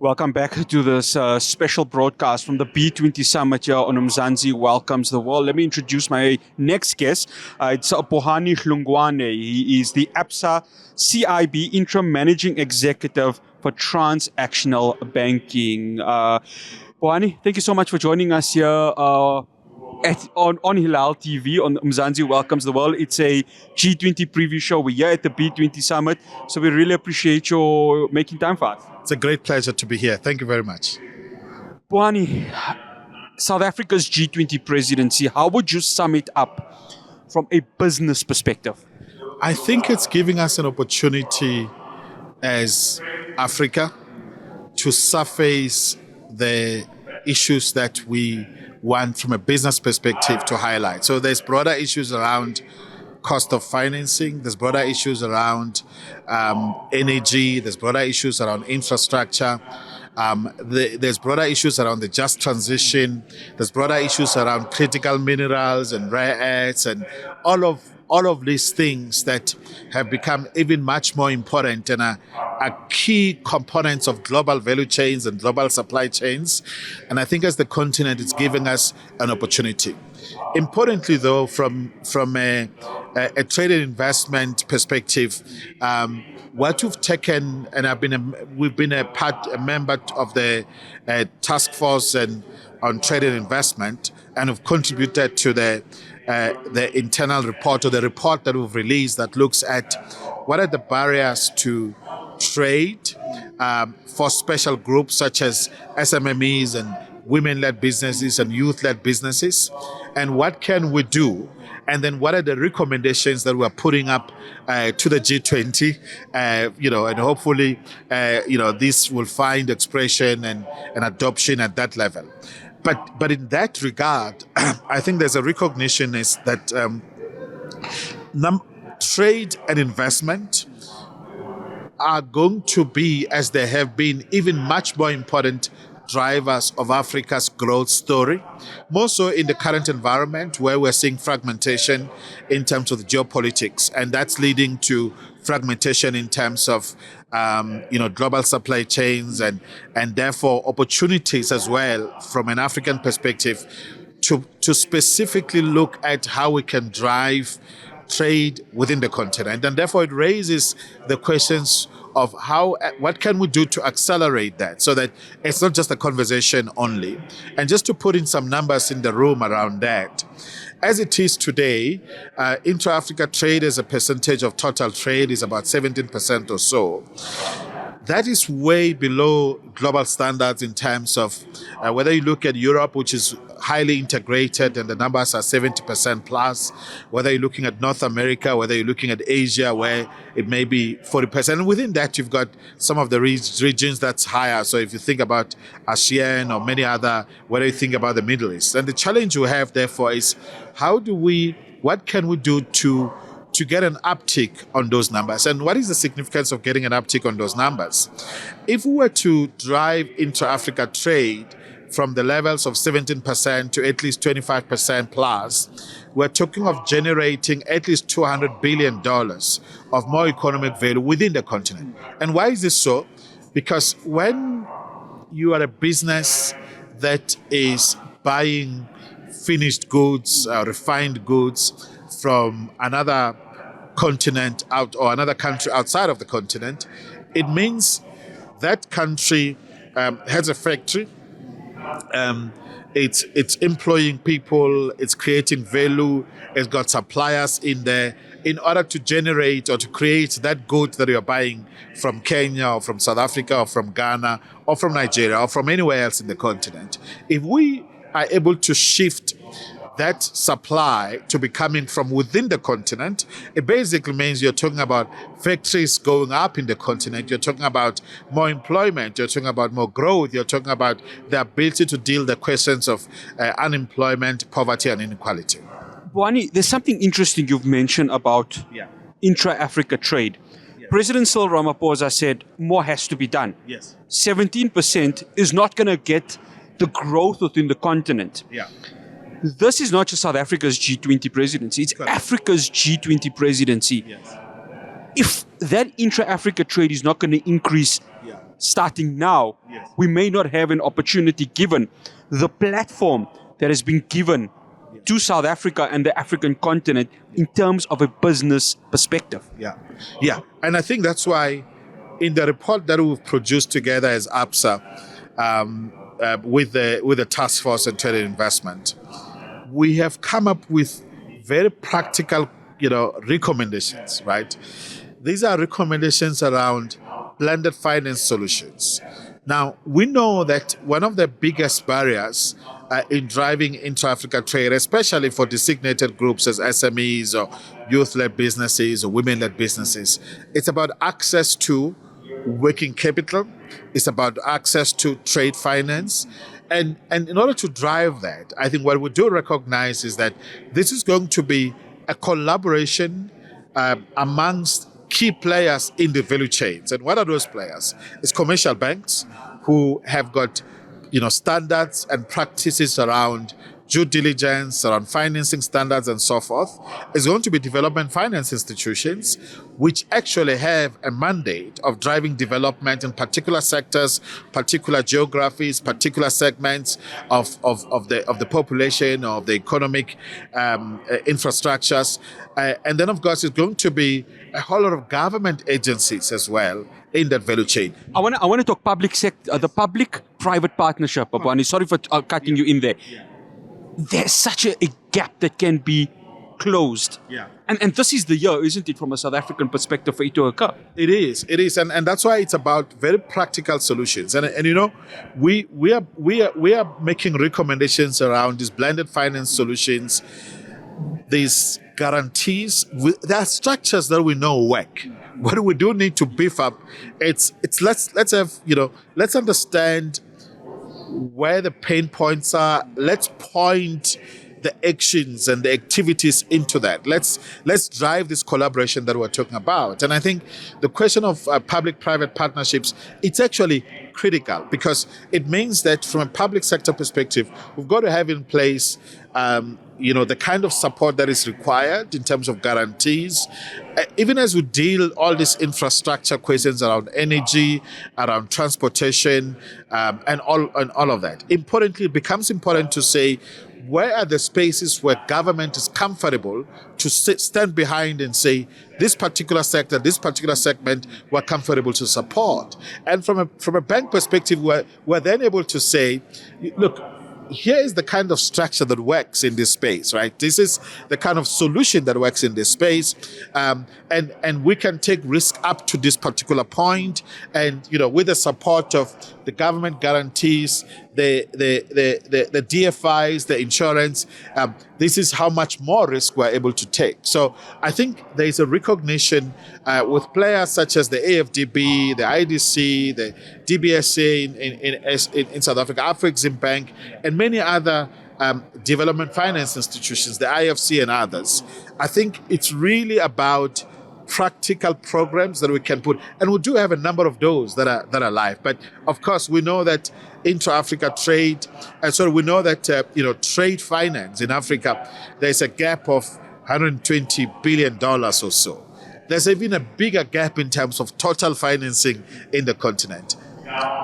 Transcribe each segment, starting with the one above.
Welcome back to this special broadcast from the B20 Summit here on Mzansi Welcomes the World. Let me introduce my next guest. It's Bohani Hlungwane. He is the ABSA CIB Interim Managing Executive for Transactional Banking. Bohani, thank you so much for joining us here on Hilaal TV on Mzansi Welcomes the World. It's a G20 preview show. We're here at the B20 Summit, so we really appreciate your making time for us. It's a great pleasure to be here. Thank you very much. Bohani, South Africa's G20 presidency, how would you sum it up from a business perspective? I think it's giving us an opportunity as Africa to surface the issues that we want from a business perspective to highlight. So there's broader issues around cost of financing, there's broader issues around energy, there's broader issues around infrastructure, there's broader issues around the just transition, there's broader issues around critical minerals and rare earths and all of these things that have become even much more important and are key components of global value chains and global supply chains. And I think as the continent, it's giving us an opportunity. Importantly, though, from a trade and investment perspective, what we've taken, and we've been a member of the task force on trade and investment, and have contributed to the internal report or the report that we've released that looks at what are the barriers to trade for special groups such as SMMEs and women-led businesses and youth-led businesses, and what can we do, and then what are the recommendations that we're putting up to the G20, and hopefully, this will find expression and adoption at that level. But in that regard, I think there's a recognition is that trade and investment are going to be, as they have been, even much more important drivers of Africa's growth story, more so in the current environment where we're seeing fragmentation in terms of the geopolitics, and that's leading to fragmentation in terms of global supply chains and therefore opportunities as well from an African perspective to specifically look at how we can drive trade within the continent. And therefore it raises the questions of what can we do to accelerate that so that it's not just a conversation only. And just to put in some numbers in the room around that, as it is today, intra-Africa trade as a percentage of total trade is about 17% or so. That is way below global standards in terms of whether you look at Europe, which is highly integrated and the numbers are 70% plus, whether you're looking at North America, whether you're looking at Asia, where it may be 40%. And within that, you've got some of the regions that's higher. So if you think about ASEAN or many other, whether you think about the Middle East. And the challenge we have, therefore, is what can we do to get an uptick on those numbers? And what is the significance of getting an uptick on those numbers? If we were to drive intra-Africa trade from the levels of 17% to at least 25% plus, we're talking of generating at least $200 billion of more economic value within the continent. And why is this so? Because when you are a business that is buying finished goods, refined goods from another continent or another country outside of the continent, it means that country has a factory. It's employing people, it's creating value, it's got suppliers in there in order to generate or to create that good that you're buying from Kenya or from South Africa or from Ghana or from Nigeria or from anywhere else in the continent. If we are able to shift that supply to be coming from within the continent, it basically means you're talking about factories going up in the continent, you're talking about more employment, you're talking about more growth, you're talking about the ability to deal the questions of unemployment, poverty, and inequality. Bohani, there's something interesting you've mentioned about intra-Africa trade. Yeah. President Cyril Ramaphosa said more has to be done. Yes. 17% is not going to get the growth within the continent. Yeah. This is not just South Africa's G20 presidency, it's correct. Africa's G20 presidency. Yes. If that intra-Africa trade is not going to increase starting now, we may not have an opportunity given the platform that has been given to South Africa and the African continent in terms of a business perspective. Yeah. And I think that's why in the report that we've produced together as ABSA with the Task Force on Trade and Investment, we have come up with very practical, recommendations, right? These are recommendations around blended finance solutions. Now, we know that one of the biggest barriers in driving intra-Africa trade, especially for designated groups as SMEs or youth-led businesses or women-led businesses, it's about access to working capital, it's about access to trade finance. And in order to drive that, I think what we do recognize is that this is going to be a collaboration amongst key players in the value chains. And what are those players? It's commercial banks who have got, standards and practices around due diligence, around financing standards and so forth. It's going to be development finance institutions which actually have a mandate of driving development in particular sectors, particular geographies, particular segments of the population, of the economic infrastructures. And then, of course, it's going to be a whole lot of government agencies as well in that value chain. I want to talk public sector, the public-private partnership, Bohani. Sorry for cutting you in there. There's such a gap that can be closed. And this is the year, isn't it, from a South African perspective for it to occur? It is. And that's why it's about very practical solutions. And we are making recommendations around these blended finance solutions, these guarantees. There are structures that we know work. What we do need to beef up, let's understand where the pain points are. Let's point the actions and the activities into that. Let's drive this collaboration that we're talking about. And I think the question of public-private partnerships, it's actually critical because it means that from a public sector perspective, we've got to have in place the kind of support that is required in terms of guarantees, even as we deal all these infrastructure questions around energy, around transportation, and all of that. Importantly, it becomes important to say, where are the spaces where government is comfortable to stand behind and say, this particular sector, this particular segment, we're comfortable to support? And from a bank perspective, we're then able to say, look, here is the kind of structure that works in this space, right? This is the kind of solution that works in this space, and we can take risk up to this particular point, and with the support of the government guarantees, the DFIs, the insurance, this is how much more risk we're able to take. So I think there is a recognition with players such as the AFDB, the IDC, the DBSA in South Africa, Afrexim Bank, and many other development finance institutions, the IFC and others. I think it's really about practical programs that we can put, and we do have a number of those that are live. But of course, we know that intra-Africa trade, and so we know that trade finance in Africa, there's a gap of $120 billion or so. There's even a bigger gap in terms of total financing in the continent.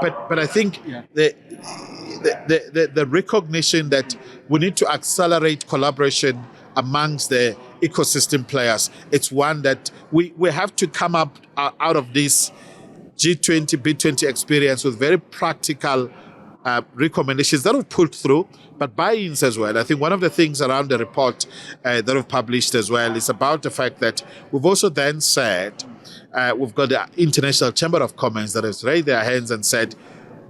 But I think the recognition that we need to accelerate collaboration amongst the ecosystem players, it's one that we have to come up out of this G20, B20 experience with very practical recommendations that we've put through, but buy-ins as well. I think one of the things around the report that we've published as well is about the fact that we've also then said, we've got the International Chamber of Commerce that has raised their hands and said,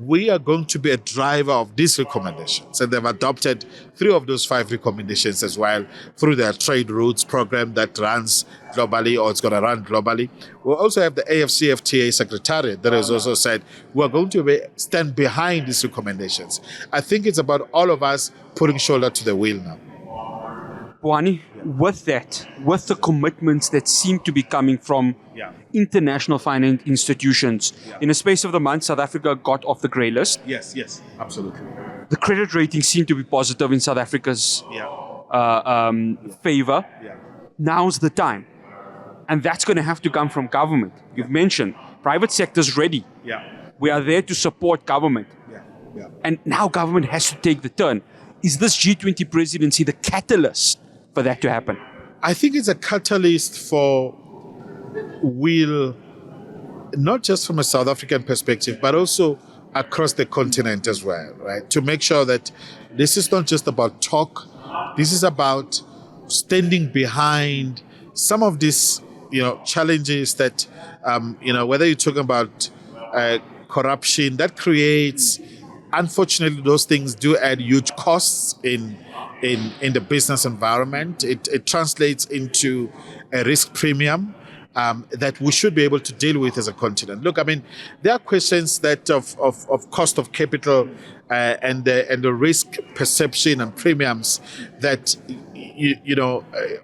we are going to be a driver of these recommendations. And they've adopted 3 of those 5 recommendations as well through their trade routes program that runs globally, or it's going to run globally. We also have the AFCFTA Secretariat that has also said we're going to stand behind these recommendations. I think it's about all of us putting shoulder to the wheel now. Bohani, with the commitments that seem to be coming from international finance institutions, in a space of the month, South Africa got off the grey list. Yes, absolutely. The credit ratings seem to be positive in South Africa's favor. Now's the time. And that's going to have to come from government. You've mentioned private sector's ready. We are there to support government. And now government has to take the turn. Is this G20 presidency the catalyst for that to happen? I think it's a catalyst for will, not just from a South African perspective, but also across the continent as well, right? To make sure that this is not just about talk, this is about standing behind some of these, challenges that, whether you're talking about corruption, that creates, unfortunately, those things do add huge costs in the business environment. It translates into a risk premium that we should be able to deal with as a continent. Look, I mean, there are questions that of cost of capital and the risk perception and premiums that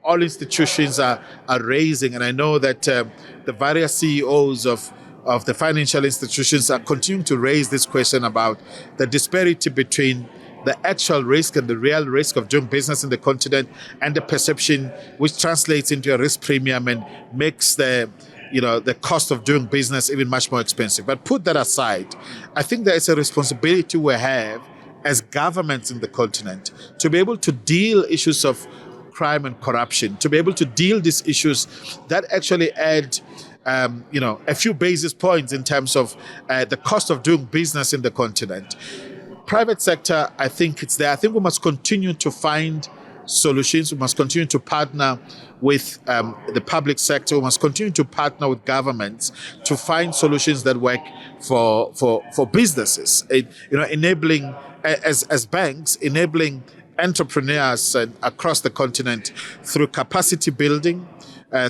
all institutions are raising. And I know that the various CEOs of the financial institutions are continuing to raise this question about the disparity between the actual risk and the real risk of doing business in the continent and the perception, which translates into a risk premium and makes the cost of doing business even much more expensive. But put that aside, I think there is a responsibility we have as governments in the continent to be able to deal issues of crime and corruption, to be able to deal these issues that actually add a few basis points in terms of the cost of doing business in the continent. Private sector, I think it's there. I think we must continue to find solutions. We must continue to partner with the public sector. We must continue to partner with governments to find solutions that work for businesses. Enabling as banks, enabling entrepreneurs across the continent through capacity building,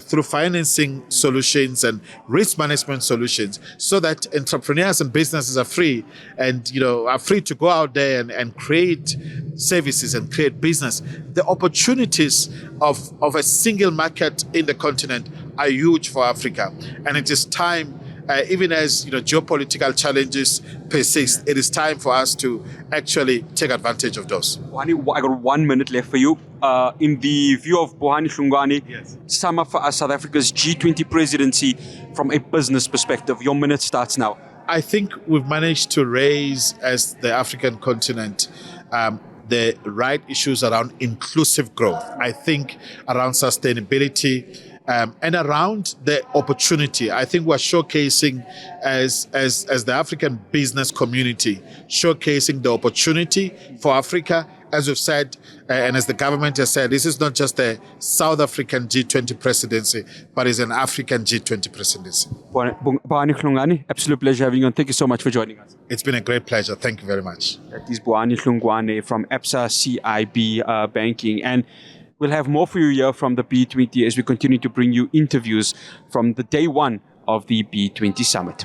through financing solutions and risk management solutions, so that entrepreneurs and businesses are free and are free to go out there and create services and create business. The opportunities of a single market in the continent are huge for Africa, and it is time. Even as geopolitical challenges persist, it is time for us to actually take advantage of those. Bohani, I got 1 minute left for you. In the view of Bohani Hlungwane, Yes. sum up for us South Africa's G20 presidency from a business perspective. Your minute starts now. I think we've managed to raise, as the African continent, the right issues around inclusive growth. I think around sustainability. And around the opportunity, I think we're showcasing as the African business community, showcasing the opportunity for Africa. As we've said, and as the government has said, this is not just a South African G20 presidency, but it's an African G20 presidency. Bohani Hlungwane, absolute pleasure having you on. Thank you so much for joining us. It's been a great pleasure. Thank you very much. That is Bohani Hlungwane from ABSA CIB Banking. And we'll have more for you here from the B20 as we continue to bring you interviews from the day one of the B20 summit.